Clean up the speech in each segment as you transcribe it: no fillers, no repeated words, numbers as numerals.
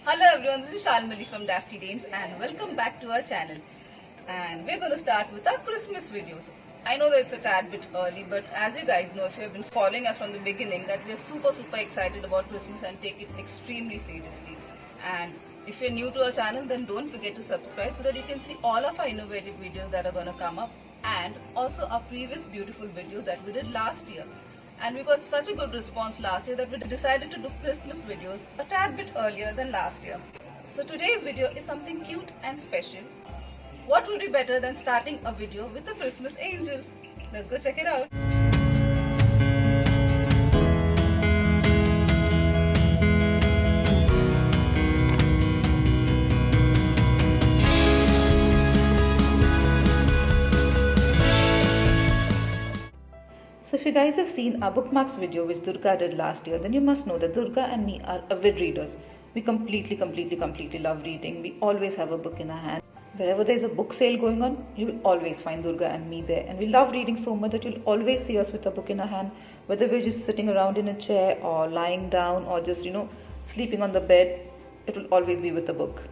Hello everyone, this is Shalmali from Dafty Danes and welcome back to our channel. And we're going to start with our Christmas videos. I know that it's a tad bit early, but as you guys know, if you have been following us from the beginning, that we're super excited about Christmas and take it extremely seriously. And if you're new to our channel, then don't forget to subscribe so that you can see all of our innovative videos that are going to come up, and also our previous beautiful videos that we did last year. And we got such a good response last year that we decided to do Christmas videos a tad bit earlier than last year. So today's video is something cute and special. What would be better than starting a video with a Christmas angel? Let's go check it out. So if you guys have seen our bookmarks video which Durga did last year, then you must know that Durga and me are avid readers. We completely love reading. We always have a book in our hand. Wherever there is a book sale going on, you will always find Durga and me there. And we love reading so much that you'll always see us with a book in our hand. Whether we're just sitting around in a chair or lying down or just, sleeping on the bed, it will always be with a book.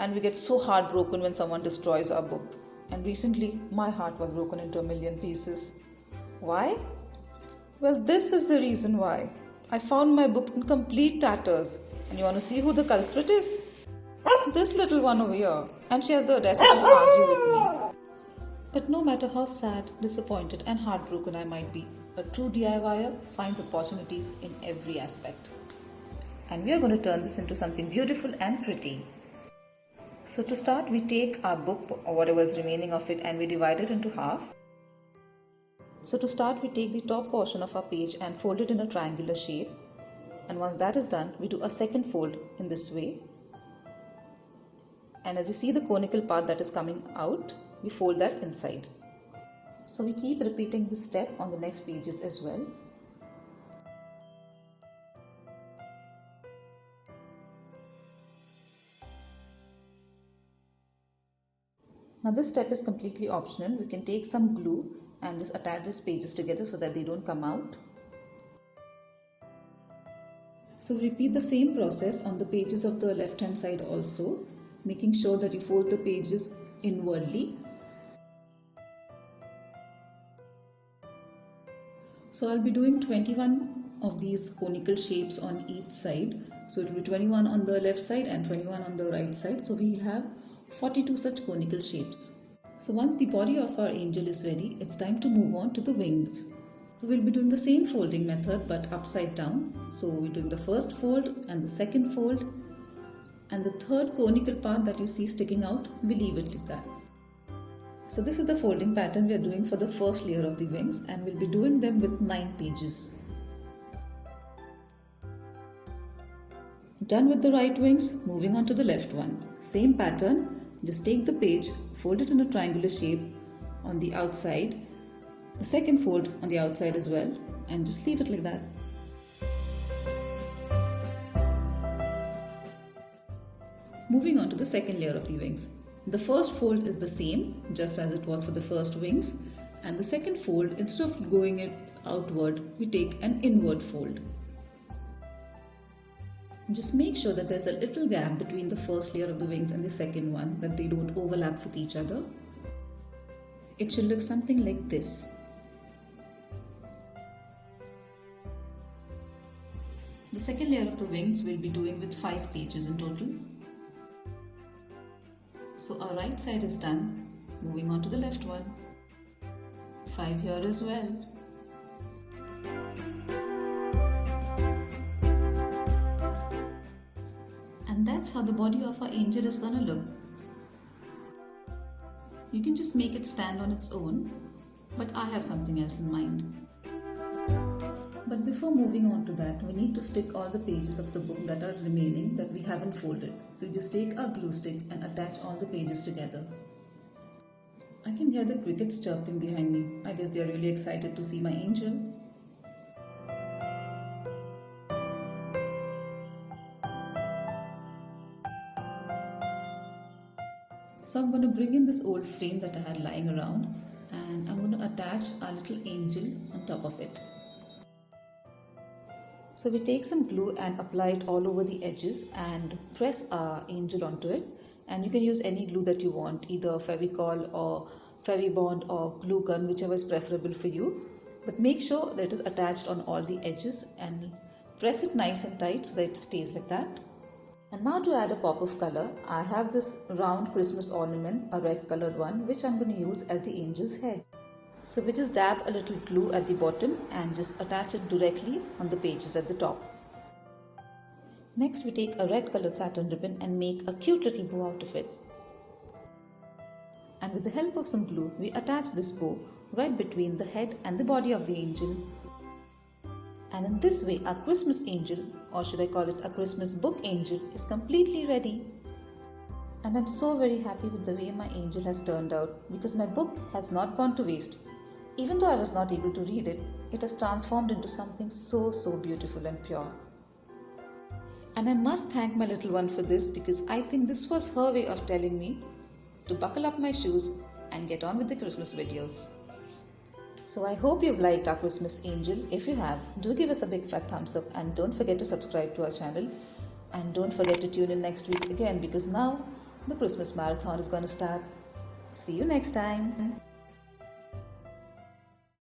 And we get so heartbroken when someone destroys our book. And recently, my heart was broken into a million pieces. Why? Well, this is the reason why. I found my book in complete tatters. And you want to see who the culprit is? This little one over here. And she has the audacity to argue with me. But no matter how sad, disappointed and heartbroken I might be, a true DIYer finds opportunities in every aspect. And we are going to turn this into something beautiful and pretty. So to start, we take our book or whatever is remaining of it and we divide it into half. So to start, we take the top portion of our page and fold it in a triangular shape. And once that is done, we do a second fold in this way. And as you see the conical part that is coming out, we fold that inside. So we keep repeating this step on the next pages as well. Now this step is completely optional. We can take some glue and just attach these pages together so that they don't come out. So repeat the same process on the pages of the left hand side also, making sure that you fold the pages inwardly. So I'll be doing 21 of these conical shapes on each side. So it will be 21 on the left side and 21 on the right side. So we'll have 42 such conical shapes. So once the body of our angel is ready, it's time to move on to the wings. So we'll be doing the same folding method but upside down. So we're doing the first fold and the second fold, and the third conical part that you see sticking out, we leave it like that. So this is the folding pattern we are doing for the first layer of the wings, and we'll be doing them with 9 pages. Done with the right wings, moving on to the left one. Same pattern, just take the page, fold it in a triangular shape on the outside, the second fold on the outside as well, and just leave it like that. Moving on to the second layer of the wings. The first fold is the same, just as it was for the first wings, and the second fold, instead of going it outward, we take an inward fold. Just make sure that there's a little gap between the first layer of the wings and the second one, that they don't overlap with each other. It should look something like this. The second layer of the wings we'll be doing with 5 pages in total. So our right side is done. Moving on to the left one. 5 here as well. And that's how the body of our angel is gonna look. You can just make it stand on its own, but I have something else in mind. But before moving on to that, we need to stick all the pages of the book that are remaining that we haven't folded. So we just take our glue stick and attach all the pages together. I can hear the crickets chirping behind me. I guess they are really excited to see my angel. So I'm going to bring in this old frame that I had lying around, and I'm going to attach our little angel on top of it. So we take some glue and apply it all over the edges and press our angel onto it. And you can use any glue that you want, either Fevicol or Fevibond or glue gun, whichever is preferable for you. But make sure that it is attached on all the edges and press it nice and tight so that it stays like that. And now to add a pop of color, I have this round Christmas ornament, a red colored one, which I'm going to use as the angel's head. So we just dab a little glue at the bottom and just attach it directly on the pages at the top. Next we take a red colored satin ribbon and make a cute little bow out of it. And with the help of some glue, we attach this bow right between the head and the body of the angel. And in this way, our Christmas angel, or should I call it a Christmas book angel, is completely ready. And I'm so very happy with the way my angel has turned out, because my book has not gone to waste. Even though I was not able to read it, it has transformed into something so beautiful and pure. And I must thank my little one for this, because I think this was her way of telling me to buckle up my shoes and get on with the Christmas videos. So I hope you've liked our Christmas angel. If you have, do give us a big fat thumbs up and don't forget to subscribe to our channel. And don't forget to tune in next week again, because now the Christmas marathon is going to start. See you next time.